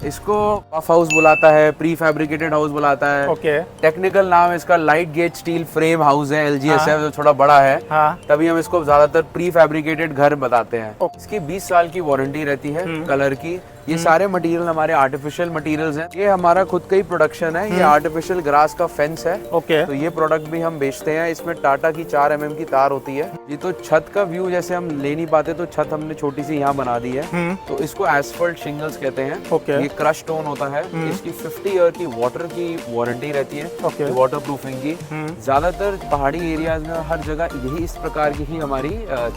इसको puff house बुलाता है, प्री फैब्रिकेटेड हाउस बुलाता है। ओके। टेक्निकल नाम इसका light gauge steel frame house है, LGSF हाँ। जो थोड़ा बड़ा है। हाँ। तभी हम इसको ज्यादातर प्री फैब्रिकेटेड घर बताते हैं। ओके। इसकी 20 साल की वारंटी रहती है कलर की। ये सारे मटेरियल हमारे आर्टिफिशियल मटेरियल्स हैं। ये हमारा खुद का ही प्रोडक्शन है। ये आर्टिफिशियल ग्रास का फेंस है। ओके। तो ये प्रोडक्ट भी हम बेचते हैं। इसमें टाटा की 4 mm की तार होती है। ये तो छत का व्यू जैसे हम ले नहीं पाते तो छत हमने छोटी सी यहाँ बना दी है। तो इसको एसफल्ट शिंगल्स कहते हैं। ओके। ये क्रश स्टोन होता है। इसकी 50 ईयर की वाटर की वारंटी रहती है। ओके। वाटर प्रूफिंग की। ज्यादातर पहाड़ी एरियाज में हर जगह यही इस प्रकार की ही हमारी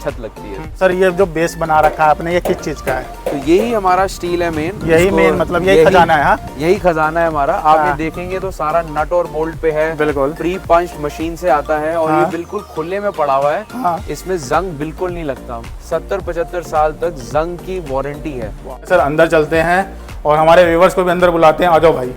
छत लगती है। सर ये जो बेस बना रखा है आपने, ये किस चीज का है? तो यही हमारा स्टील है मेन। यही मेन मतलब यही खजाना है? हाँ, यही खजाना है हमारा। आप ये देखेंगे तो सारा नट और बोल्ट पे है। बिल्कुल। प्री पंच मशीन से आता है और ये बिल्कुल खुले में पड़ा हुआ है। हाँ। इसमें जंग बिल्कुल नहीं लगता। 70-75 साल तक जंग की वारंटी है। सर अंदर चलते हैं और हमारे व्यूवर्स को भी अंदर बुलाते हैं। आ जाओ भाई।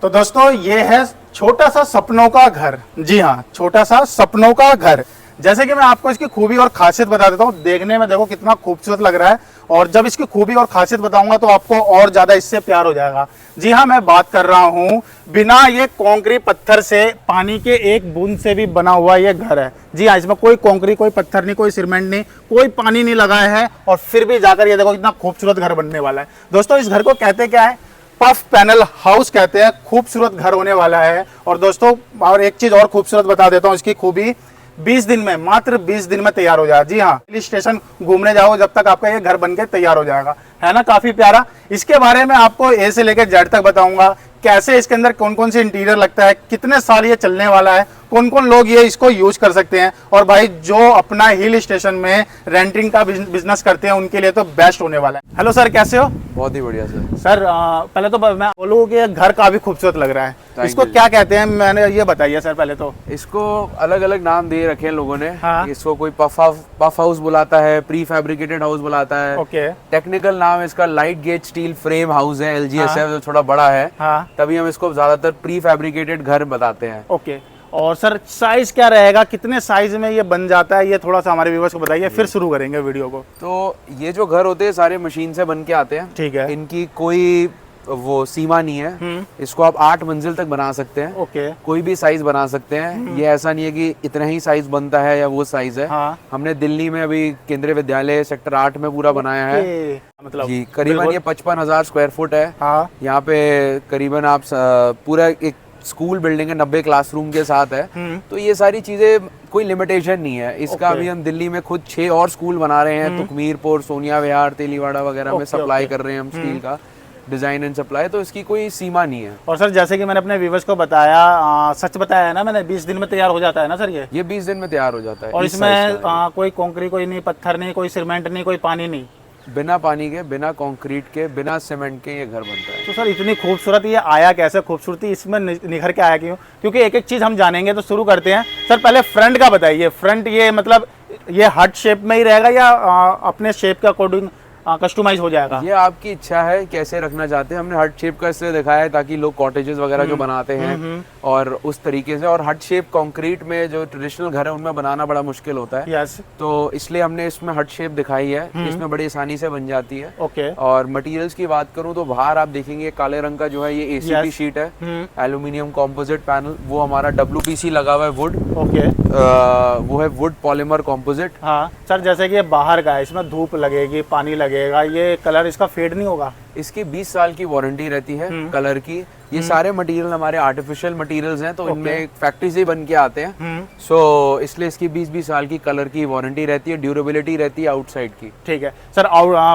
तो दोस्तों ये है छोटा सा सपनों का घर। जी हाँ, छोटा सा सपनों का घर। जैसे कि मैं आपको इसकी खूबी और खासियत बता देता हूँ। देखने में देखो कितना खूबसूरत लग रहा है, और जब इसकी खूबी और खासियत बताऊंगा तो आपको और ज्यादा इससे प्यार हो जाएगा। जी हाँ, मैं बात कर रहा हूँ बिना ये कंक्रीट पत्थर से, पानी के एक बूंद से भी बना हुआ ये घर है। जी हाँ, इसमें कोई कंक्रीट, कोई पत्थर नहीं, कोई सीमेंट नहीं, कोई पानी नहीं लगाया है, और फिर भी जाकर ये देखो कितना खूबसूरत घर बनने वाला है। दोस्तों इस घर को कहते क्या है? पफ पैनल हाउस कहते हैं। खूबसूरत घर होने वाला है। और दोस्तों और एक चीज और खूबसूरत बता देता हूँ, इसकी खूबी 20 दिन में, मात्र 20 दिन में तैयार हो जाएगा। जी हाँ, हिल स्टेशन घूमने जाओ जब तक आपका ये घर बनके तैयार हो जाएगा। है ना काफी प्यारा। इसके बारे में आपको ए से लेकर जेड तक बताऊंगा। कैसे इसके अंदर कौन कौन से इंटीरियर लगता है, कितने साल ये चलने वाला है, कौन कौन लोग ये इसको यूज कर सकते हैं। और भाई जो अपना हिल स्टेशन में रेंटिंग का बिजनेस करते हैं उनके लिए तो बेस्ट होने वाला है। हेलो सर, कैसे हो? बहुत ही बढ़िया सर। सर पहले तो मैं बोलूँ कि घर काफी खूबसूरत लग रहा है। इसको क्या कहते हैं, मैंने ये बताइए सर पहले तो। इसको अलग अलग नाम दे रखे हैं लोगों ने। हाँ। इसको कोई पफ हाउस बुलाता है, प्री फैब्रिकेटेड हाउस बुलाता है। ओके। टेक्निकल नाम इसका light gauge steel frame house है, LGSF जो थोड़ा बड़ा है। हाँ। तभी हम इसको ज्यादातर प्री फैब्रिकेटेड घर बताते हैं। ओके। और सर साइज क्या रहेगा, कितने साइज में ये बन जाता है, ये थोड़ा सा हमारे व्यूअर्स को बताइए, फिर शुरू करेंगे वीडियो को। तो ये जो घर होते हैं सारे मशीन से बन के आते हैं। ठीक है। इनकी कोई वो सीमा नहीं है। इसको आप 8 मंजिल तक बना सकते हैं। ओके। कोई भी साइज बना सकते हैं। ये ऐसा नहीं है कि इतना ही साइज बनता है या वो साइज है। हाँ। हमने दिल्ली में अभी केंद्रीय विद्यालय सेक्टर 8 में पूरा बनाया है। मतलब जी, करीबन ये 55,000 स्क्वायर फुट है। हाँ। यहाँ पे करीबन आप पूरा एक स्कूल बिल्डिंग है, 90 क्लासरूम के साथ है। तो ये सारी चीजें कोई लिमिटेशन नहीं है इसका। अभी हम दिल्ली में खुद 6 और स्कूल बना रहे हैं। तुकमीरपुर, सोनिया विहार, तेलीवाड़ा वगैरह में सप्लाई कर रहे हैं हम स्टील का डिजाइन एंड सप्लाई। तो इसकी कोई सीमा नहीं है। और सर जैसे कि मैंने अपने व्यूअर्स को बताया, सच बताया है ना मैंने, 20 दिन में तैयार हो जाता है ना सर ये? 20 दिन में तैयार हो जाता है। और इसमें कोई कंक्रीट, कोई नहीं, पत्थर नहीं, कोई सीमेंट नहीं, कोई पानी नहीं, बिना पानी के, बिना कंक्रीट के, बिना सीमेंट के ये घर बनता है। तो सर इतनी खूबसूरत ये आया कैसे, खूबसूरती इसमें निखर के आया क्यों? क्योंकि एक एक चीज हम जानेंगे, तो शुरू करते हैं। सर पहले फ्रंट का बताइए। फ्रंट ये मतलब ये हार्ट शेप में ही रहेगा या अपने शेप के अकॉर्डिंग कस्टमाइज हो जाएगा? ये आपकी इच्छा है कैसे रखना चाहते हैं। हमने हार्ट शेप का इसलिए दिखाया है ताकि लोग कॉटेजेस वगैरह जो बनाते हैं और उस तरीके से, और हार्ट शेप कंक्रीट में जो ट्रेडिशनल घर है उनमें बनाना बड़ा मुश्किल होता है। यस। तो इसलिए हमने इसमें हार्ट शेप दिखाई है। इसमें बड़ी आसानी से बन जाती है। ओके। और मटेरियल्स की बात करूं तो बाहर आप देखेंगे काले रंग का जो है ये ACP शीट है, एल्यूमिनियम कॉम्पोजिट पैनल। वो हमारा WPC लगा हुआ है, वुड। ओके। वो है वुड पॉलीमर कॉम्पोजिट। हाँ सर, जैसे कि ये बाहर का है, इसमें धूप लगेगी, पानी लगेगा, ये कलर इसका फेड नहीं होगा? इसकी 20 साल की वारंटी रहती है कलर की। ये सारे मटेरियल हमारे आर्टिफिशियल मटेरियल्स हैं, तो इनमें फैक्ट्री से ही बन के आते हैं। सो इसलिए इसकी 20-20 साल की कलर की वारंटी रहती है, ड्यूरेबिलिटी रहती है आउटसाइड की। ठीक है सर।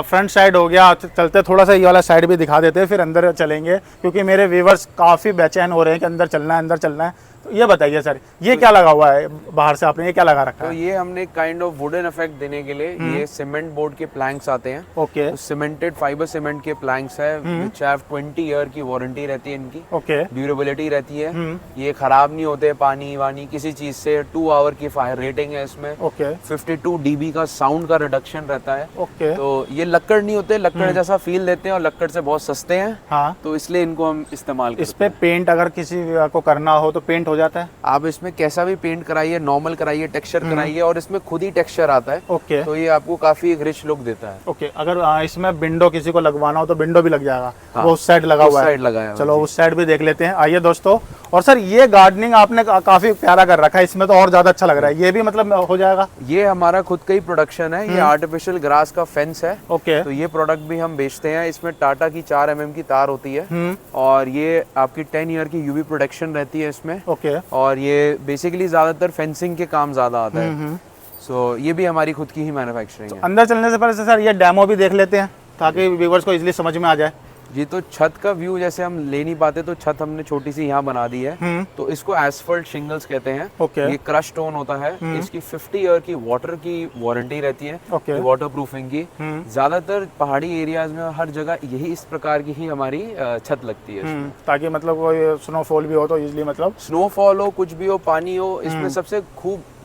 फ्रंट साइड हो गया, चलते थोड़ा सा ये वाला साइड भी दिखा देते हैं, फिर अंदर चलेंगे, क्योंकि मेरे व्यूवर्स काफी बेचैन हो रहे हैं कि अंदर चलना है, अंदर चलना है। तो ये बताइए सर, ये क्या लगा हुआ है बाहर से आपने, ये क्या लगा रखा है? तो ये हमने काइंड ऑफ वुडन इफेक्ट देने के लिए ये सीमेंट बोर्ड के प्लैंक्स आते हैं। ओके। तो सीमेंटेड फाइबर सीमेंट के प्लैंक्स है, व्हिच हैव 20 ईयर की वारंटी रहती है इनकी। ओके। ड्यूरेबिलिटी रहती है। ये खराब नहीं होते पानी वानी किसी चीज से। 2 आवर की फायर रेटिंग है इसमें। ओके। 52 dB का साउंड का रिडक्शन रहता है। ओके। तो ये लक्कड़ नहीं होते, लक्कड़ जैसा फील देते हैं और लक्कड़ से बहुत सस्ते हैं। हाँ। तो इसलिए इनको हम इस्तेमाल करते हैं। इस पे पेंट अगर किसी को करना हो तो पेंट हो जाता है। आप इसमें कैसा भी पेंट कराइए, नॉर्मल कराइए, टेक्सचर कराइए, और इसमें खुद ही टेक्सचर आता है। ओके तो ये आपको काफी एक रिच लुक देता है। ओके, अगर इसमें विंडो किसी को लगवाना हो तो विंडो भी लग जाएगा। हाँ, वो उस साइड लगा हुआ है। साइड लगाया हुआ है चलो जी। उस साइड भी देख लेते हैं, आइए दोस्तों। और सर ये गार्डनिंग आपने काफी प्यारा कर रखा है, इसमें तो और ज्यादा अच्छा लग रहा है। ये भी मतलब हो जाएगा? ये हमारा खुद का ही प्रोडक्शन है। ये आर्टिफिशियल ग्रास का फेंस है। ओके तो ये प्रोडक्ट भी हम बेचते हैं। इसमें टाटा की 4 mm की तार होती है, और ये आपकी 10 ईयर की यूवी प्रोटेक्शन रहती है इसमें। ओके और ये बेसिकली ज्यादातर फेंसिंग के काम ज्यादा आता है। सो ये भी हमारी खुद की ही मैन्युफैक्चरिंग है। अंदर चलने से पहले सर ये डेमो भी देख लेते हैं ताकि व्यूअर्स को इजीली समझ में आ जाए। जी, तो छत का व्यू जैसे हम ले नहीं पाते, तो छत हमने छोटी सी यहाँ बना दी है। तो इसको एसफल्ट शिंगल्स कहते हैं। ओके ये क्रश स्टोन होता है। इसकी 50 ईयर की वाटर की वारंटी रहती है, ओके वाटर प्रूफिंग की। ज्यादातर पहाड़ी एरियाज में हर जगह यही इस प्रकार की ही हमारी छत लगती है। ताकि मतलब कोई स्नोफॉल भी हो तो इजीली मतलब स्नोफॉल हो, कुछ भी हो, पानी हो, इसमें सबसे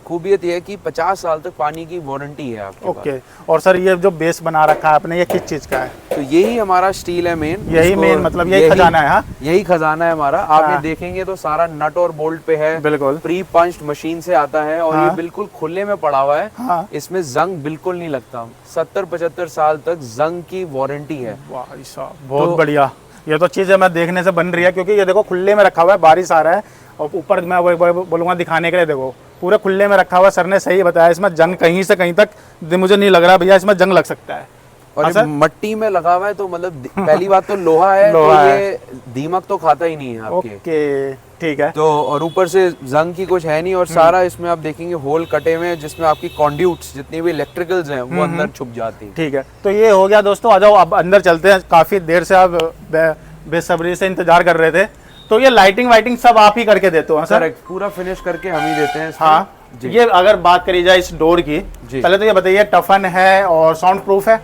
खूबियत ये है कि 50 साल तक पानी की वारंटी है आपके ओके। और सर ये जो बेस बना रखा है आपने, ये किस चीज का है? तो यही हमारा स्टील है मेन। यही मेन मतलब यही खजाना है? हाँ यही खजाना है हमारा। आप ये देखेंगे तो सारा नट और बोल्ट पे है, बिल्कुल प्री पंच्ड मशीन से आता है, और ये बिल्कुल खुले में पड़ा हुआ है। हाँ। इसमें जंग बिल्कुल नहीं लगता। 70-75 साल तक जंग की वारंटी है। वाह साहब, बहुत बढ़िया। ये तो चीज है मैं देखने से बन रही है, क्योंकि ये देखो खुले में रखा हुआ है, बारिश आ रहा है, और ऊपर मैं बोलूंगा दिखाने के लिए, देखो पूरे खुले में रखा हुआ है। सर ने सही बताया, इसमें जंग कहीं से कहीं तक मुझे नहीं लग रहा भैया इसमें जंग लग सकता है। और हाँ ये मट्टी में लगा हुआ है, तो मतलब पहली बात तो लोहा है, लोहा तो है। ये दीमक तो खाता ही नहीं है आपके। ओके ठीक है। तो और ऊपर से जंग की कुछ है नहीं, और सारा इसमें आप देखेंगे होल कटे हुए हैं, जिसमें आपकी कॉन्ड्यूट्स जितनी भी इलेक्ट्रिकल्स हैं वो अंदर छुप जाती हैं। ठीक है, तो ये हो गया दोस्तों। आ जाओ अब अंदर चलते हैं। काफी देर से आप बेसब्री से इंतजार कर रहे थे। तो ये लाइटिंग वाइटिंग सब आप ही करके देते हो सर? पूरा फिनिश करके हम ही देते हैं इसमें। हाँ जी। ये अगर बात करी जाए इस डोर की, जी। पहले तो ये बताइए टफन है और साउंड प्रूफ है?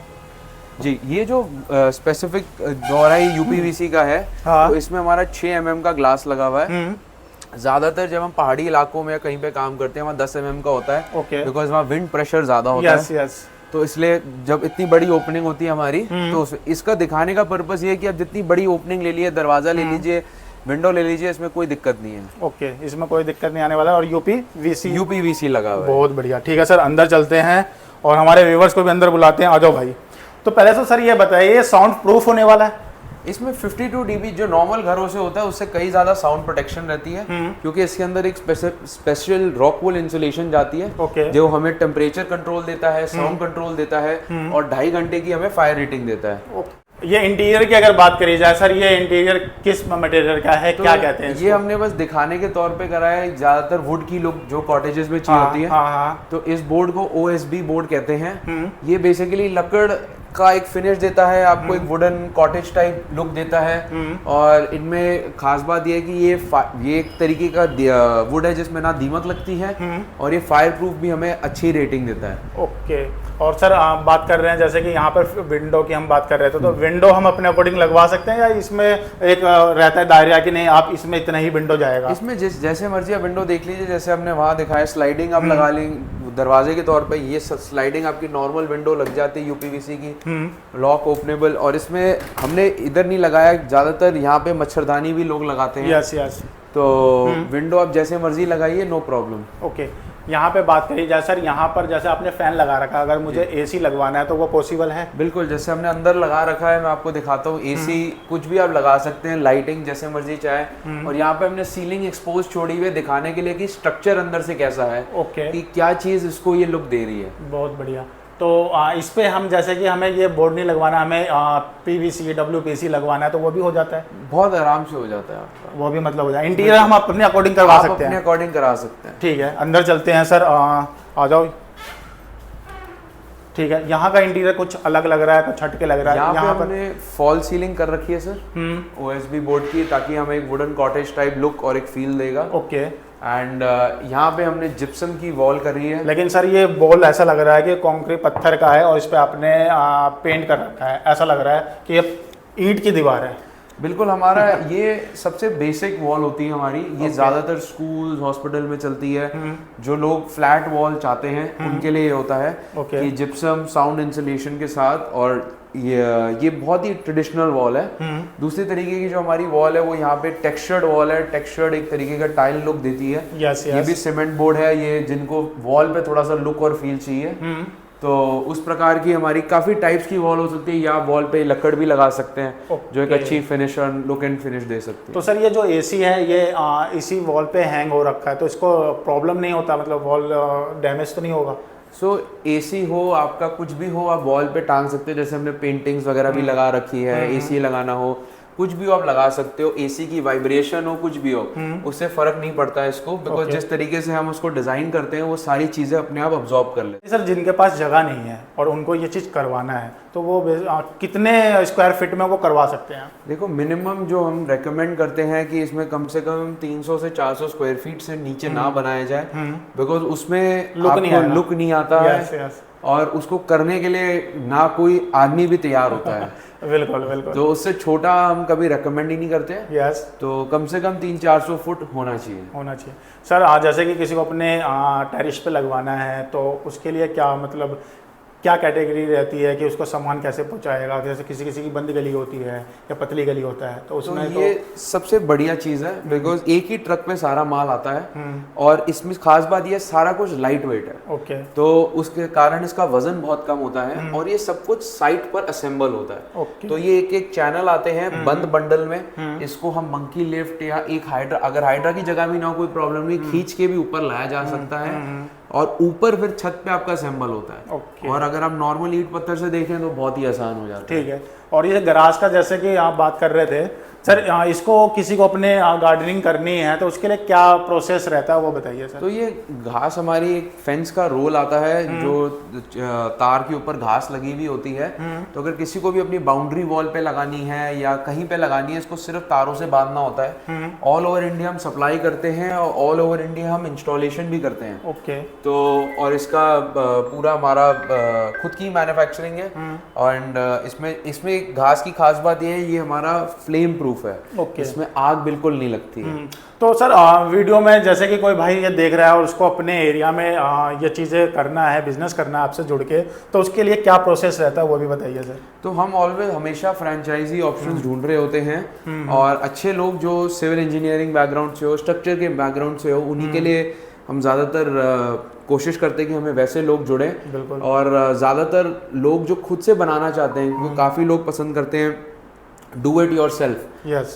जी, ये जो स्पेसिफिक डोर है यूपीवीसी का है। हाँ। तो इसमें हमारा 6 mm का ग्लास लगा हुआ है। ज्यादातर जब हम पहाड़ी इलाकों में या कहीं पे काम करते हैं, वहाँ 10 mm का होता है। ओके। बिकॉज वहाँ विंड प्रेशर ज्यादा होता है। Yes yes. तो इसलिए जब इतनी बड़ी ओपनिंग होती है हमारी, तो इसका दिखाने का पर्पस ये है कि आप जितनी बड़ी ओपनिंग ले लीजिए, दरवाजा ले लीजिए, विंडो ले लीजिए, इसमें कोई दिक्कत नहीं है। ओके, इसमें कोई दिक्कत नहीं आने वाला है। और यूपीवीसी लगा हुआ है। बहुत बढ़िया। ठीक है सर, अंदर चलते हैं और हमारे व्यूवर्स को भी अंदर बुलाते हैं। आ जाओ भाई। तो पहले तो सर ये बताइए, साउंड प्रूफ होने वाला है? इसमें 52 dB जो नॉर्मल घरों से होता है उससे कई ज्यादा साउंड प्रोटेक्शन रहती है, क्योंकि इसके अंदर एक स्पेशल रॉकवूल इंसुलेशन जाती है। ओके। जो हमें टेम्परेचर कंट्रोल देता है, साउंड कंट्रोल देता है, और 2.5 घंटे की हमें फायर रेटिंग देता है। ये इंटीरियर की अगर बात करी जाए सर, ये इंटीरियर किस मटेरियल का है? क्या कहते हैं ये हमने बस दिखाने के तौर पे करा है। ज्यादातर वुड की लुक जो कॉटेजेस में चाहिए होती है। हाँ। तो इस बोर्ड को OSB बोर्ड कहते हैं। ये बेसिकली लकड़ का एक फिनिश देता है आपको, एक वुडन कॉटेज टाइप लुक देता है। और इनमें खास बात ये है कि ये एक तरीके का वुड है जिसमें ना दीमक लगती है, और ये फायर प्रूफ भी हमें अच्छी रेटिंग देता है। ओके। और सर आप बात कर रहे हैं जैसे कि यहाँ पर विंडो की हम बात कर रहे थे, तो विंडो हम अपने अकॉर्डिंग लगवा सकते हैं, या इसमें एक रहता है दायरा कि नहीं आप इसमें इतना ही विंडो जाएगा? इसमें जैसे मर्जी आप विंडो देख लीजिए। जैसे हमने वहाँ दिखाया, स्लाइडिंग आप लगा लेंगे दरवाजे के तौर पे। ये स्लाइडिंग आपकी नॉर्मल विंडो लग जाती है यूपीवीसी की, लॉक ओपनेबल। और इसमें हमने इधर नहीं लगाया, ज्यादातर यहाँ पे मच्छरदानी भी लोग लगाते हैं। Yes yes. तो विंडो आप जैसे मर्जी लगाइए, नो प्रॉब्लम। ओके। यहाँ पे बात करी जाए सर, यहाँ पर जैसे आपने फैन लगा रखा, अगर मुझे एसी लगवाना है तो वो पॉसिबल है? बिल्कुल, जैसे हमने अंदर लगा रखा है, मैं आपको दिखाता हूँ। एसी कुछ भी आप लगा सकते हैं, लाइटिंग जैसे मर्जी चाहे। और यहाँ पे हमने सीलिंग एक्सपोज छोड़ी हुई है दिखाने के लिए कि स्ट्रक्चर अंदर से कैसा है। ओके। कि क्या चीज इसको ये लुक दे रही है। बहुत बढ़िया। तो इस पे हम जैसे कि हमें ये बोर्ड नहीं लगवाना, हमें PVC WPC लगवाना है, तो वो भी हो जाता है? बहुत आराम से हो जाता है आपका। वो भी मतलब हो जाए। इंटीरियर हम अपने अकॉर्डिंग करवा सकते हैं? अपने अकॉर्डिंग करा सकते हैं। ठीक है, अंदर चलते हैं सर। आ जाओ। ठीक है, यहाँ का इंटीरियर कुछ अलग लग रहा है, कुछ हटके लग रहा है। यहाँ पर हमने फॉल सीलिंग कर रखी है सर, OSB बोर्ड की, ताकि हमें एक वुडन कॉटेज टाइप लुक और एक फील देगा। ओके। एंड यहाँ पे हमने जिप्सम की वॉल करी है। लेकिन सर ये वॉल ऐसा लग रहा है कि कंक्रीट पत्थर का है, और इस पे आपने पेंट कर रखा है। ऐसा लग रहा है कि ये ईंट की दीवार है। बिल्कुल, हमारा ये सबसे बेसिक वॉल होती है हमारी, ये ज़्यादातर स्कूल हॉस्पिटल में चलती है। जो लोग फ्लैट वॉल चाहते हैं उनके लिए ये होता है कि जिप्सम साउंड इंसुलेशन के साथ, और ये बहुत ही ट्रेडिशनल वॉल है। दूसरी तरीके की जो हमारी वॉल है वो यहाँ पे टेक्सचर्ड वॉल है, टेक्सचर्ड एक तरीके का टाइल लुक देती है। ये भी सीमेंट बोर्ड है, ये जिनको वॉल पे थोड़ा सा लुक और फील चाहिए तो उस प्रकार की हमारी काफ़ी टाइप्स की वॉल हो सकती है, या वॉल पे लकड़ भी लगा सकते हैं जो एक अच्छी फिनिश और लुक एंड फिनिश दे सकती है। तो सर ये जो एसी है ये इसी वॉल पे हैंग हो रखा है, तो इसको प्रॉब्लम नहीं होता, मतलब वॉल डैमेज तो नहीं होगा? एसी हो, आपका कुछ भी हो, आप वॉल पे टांग सकते हो। जैसे हमने पेंटिंग्स वगैरह भी लगा रखी है, एसी लगाना हो, कुछ भी आप लगा सकते हो। एसी की वाइब्रेशन हो, कुछ भी हो, उससे फर्क नहीं पड़ता है इसको, बिकॉज जिस तरीके से हम उसको डिजाइन करते हैं वो सारी चीजें अपने आप अब्जॉर्ब कर लेते हैं। सर जिनके पास जगह नहीं है और उनको ये चीज़ करवाना है तो वो कितने स्क्वायर फीट में वो करवा सकते हैं? देखो, मिनिमम जो हम रेकमेंड करते हैं कि इसमें कम से कम 300 से 400 स्क्वायर फीट से नीचे ना बनाया जाए, बिकॉज उसमें लुक नहीं आता है और उसको करने के लिए ना कोई आदमी भी तैयार होता है। बिल्कुल बिल्कुल। तो उससे छोटा हम कभी रेकमेंड ही नहीं करते। यस। तो कम से कम 300-400 फुट होना चाहिए। सर जैसे कि किसी को अपने टेरिस पे लगवाना है तो उसके लिए क्या मतलब क्या कैटेगरी रहती है कि उसको सामान कैसे पहुंचाएगा? जैसे किसी किसी की बंद गली होती है या पतली गली होता है, तो उसमें ये सबसे बढ़िया चीज़ है, बिकॉज एक ही ट्रक में सारा माल आता है और इसमें खास बात ये सारा कुछ लाइट वेट है। ओके। तो उसके कारण इसका वजन बहुत कम होता है और ये सब कुछ साइट पर असेंबल होता है। ओके। तो ये एक एक चैनल आते हैं बंद बंडल में, इसको हम मंकी लिफ्ट या एक हाइड्रा, अगर हाइड्रा की जगह भी ना हो कोई प्रॉब्लम नहीं, खींच के भी ऊपर लाया जा सकता है और ऊपर फिर छत पे आपका असेंबल होता है। और अगर आप नॉर्मल ईंट पत्थर से देखें तो बहुत ही आसान हो जाता है। ठीक है। और ये गराज का जैसे कि आप बात कर रहे थे सर, इसको किसी को अपने गार्डनिंग करनी है तो उसके लिए क्या प्रोसेस रहता है वो बताइए सर। तो ये घास हमारी एक फेंस का रोल आता है जो तार के ऊपर घास लगी हुई होती है। तो अगर किसी को भी अपनी बाउंड्री वॉल पे लगानी है या कहीं पे लगानी है, इसको सिर्फ तारों से बांधना होता है। ऑल ओवर इंडिया हम सप्लाई करते हैं और ऑल ओवर इंडिया हम इंस्टॉलेशन भी करते हैं। ओके। तो और इसका पूरा हमारा खुद की मैन्युफैक्चरिंग है एंड इसमें घास की खास बात ये है, ये हमारा फ्लेम प्रूफ है। ओके। इसमें आग बिल्कुल नहीं लगती है। तो सर वीडियो में जैसे कि कोई भाई ये देख रहा है और उसको अपने एरिया में ये चीज़ें करना है, बिजनेस करना है आपसे जुड़ के, तो उसके लिए क्या प्रोसेस रहता है वो भी बताइए सर। तो हम ऑलवेज हमेशा फ्रेंचाइजी ऑप्शंस ढूंढ रहे होते हैं और अच्छे लोग जो सिविल इंजीनियरिंग बैकग्राउंड से हो, स्ट्रक्चर के बैकग्राउंड से हो, उन्हीं के लिए हम ज़्यादातर कोशिश करते हैं कि हमें वैसे लोग जुड़ें। और ज़्यादातर लोग जो खुद से बनाना चाहते हैं, क्योंकि काफ़ी लोग पसंद करते हैं डू इट योर सेल्फ,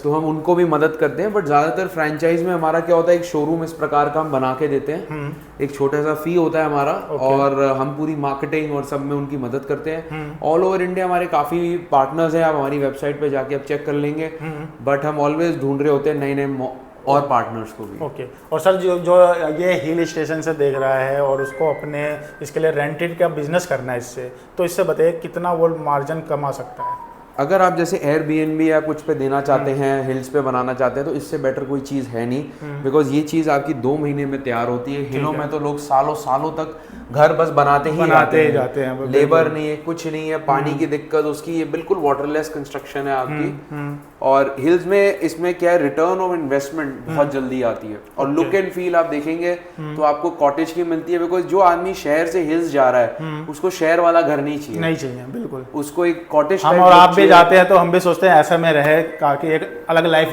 तो हम उनको भी मदद करते हैं। बट ज़्यादातर फ्रेंचाइज में हमारा क्या होता है, एक शोरूम इस प्रकार का हम बना के देते हैं, एक छोटा सा फी होता है हमारा और हम पूरी मार्केटिंग और सब में उनकी मदद करते हैं। ऑल ओवर इंडिया हमारे काफ़ी पार्टनर्स हैं, आप हमारी वेबसाइट पे जाके आप चेक कर लेंगे। बट हम ऑलवेज ढूंढ रहे होते हैं नए नए और पार्टनर्स को भी। ओके। और सर जो ये हिल स्टेशन से देख रहा है और उसको अपने इसके लिए रेंटेड का बिजनेस करना है इससे, तो इससे बताइए कितना वो मार्जिन कमा सकता है? अगर आप जैसे एयरबीएनबी या कुछ पे देना चाहते हैं, हिल्स पे बनाना चाहते हैं, तो इससे बेटर कोई चीज़ है नहीं, बिकॉज ये चीज़ आपकी 2 महीने में तैयार होती है। हिलों में तो लोग सालों सालों तक घर बस बनाते ही जाते हैं। लेबर नहीं है, कुछ नहीं है, पानी की दिक्कत उसकी, ये बिल्कुल वाटरलेस कंस्ट्रक्शन है आपकी। और हिल्स में इसमें क्या है, रिटर्न ऑफ इन्वेस्टमेंट बहुत जल्दी आती है और लुक एंड फील आप देखेंगे तो आपको कॉटेज की मिलती है। बिकॉज जो आदमी शहर से हिल्स जा रहा है उसको शहर वाला घर नहीं चाहिए, बिल्कुल। उसको एक कॉटेज, हम और आप भी जाते हैं तो हम भी सोचते हैं ऐसा में रहे ताकि एक अलग लाइफ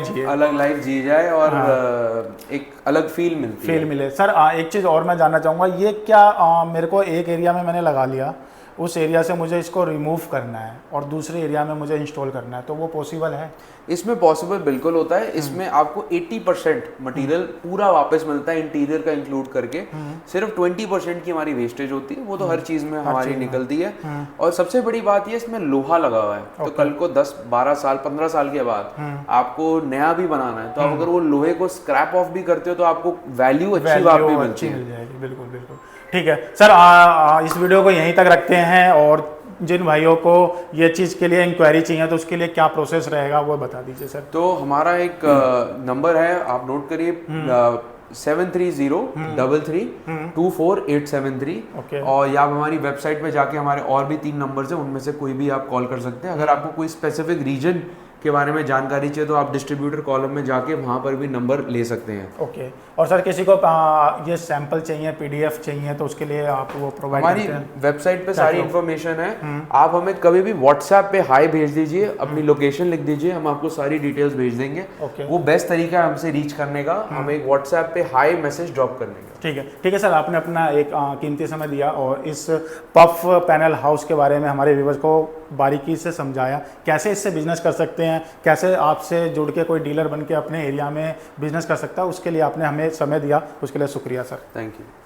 जी जाए और एक अलग फील मिले। सर एक चीज़ और मैं जानना चाहूँगा, ये क्या मेरे को एक एरिया में मैंने लगा लिया, उस एरिया से मुझे इसको रिमूव करना है और दूसरे एरिया में मुझे इंस्टॉल करना है, तो वो पॉसिबल है? इसमें पॉसिबल बिल्कुल होता है। इसमें आपको 80% मटेरियल पूरा वापस मिलता है इंटीरियर का इंक्लूड करके। सिर्फ 20% की हमारी वेस्टेज होती है, वो तो हर चीज़ में हमारी निकलती है। और सबसे बड़ी बात ये, इसमें लोहा लगा हुआ है, तो कल को 10, 12 साल, 15 साल के बाद आपको नया भी बनाना है, तो आप अगर वो लोहे को स्क्रैप ऑफ भी करते हो तो आपको वैल्यू अच्छी वापस मिलती है। बिल्कुल बिल्कुल। ठीक है सर, इस वीडियो को यहीं तक रखते हैं और जिन भाइयों को ये चीज़ के लिए इंक्वायरी चाहिए तो उसके लिए क्या प्रोसेस रहेगा वो बता दीजिए सर। तो हमारा एक नंबर है, आप नोट करिए, 7303324873। और या आप हमारी वेबसाइट पे जाके हमारे और भी 3 नंबर्स हैं, उनमें से कोई भी आप कॉल कर सकते हैं। अगर आपको कोई स्पेसिफिक रीजन के बारे में जानकारी चाहिए तो आप डिस्ट्रीब्यूटर कॉलम में जाके वहाँ पर भी नंबर ले सकते हैं। ओके। और सर किसी को ये सैंपल चाहिए, पीडीएफ चाहिए, तो उसके लिए आप वो प्रोवाइड हमारी करते हैं? वेबसाइट पे सारी इन्फॉर्मेशन है। आप हमें कभी भी व्हाट्सएप पे हाई भेज दीजिए, अपनी लोकेशन लिख दीजिए, हम आपको सारी डिटेल्स भेज देंगे। ओके। वो बेस्ट तरीका है हमसे रीच करने का, हमें एक व्हाट्सएप पे हाई मैसेज ड्रॉप करने का। ठीक है सर, आपने अपना एक कीमती समय दिया और इस पफ पैनल हाउस के बारे में हमारे व्यूवर्स को बारीकी से समझाया, कैसे इससे बिजनेस कर सकते हैं, कैसे आपसे जुड़ के कोई डीलर बन के अपने एरिया में बिजनेस कर सकता है। उसके लिए आपने हमें समय दिया, उसके लिए शुक्रिया सर। Thank you.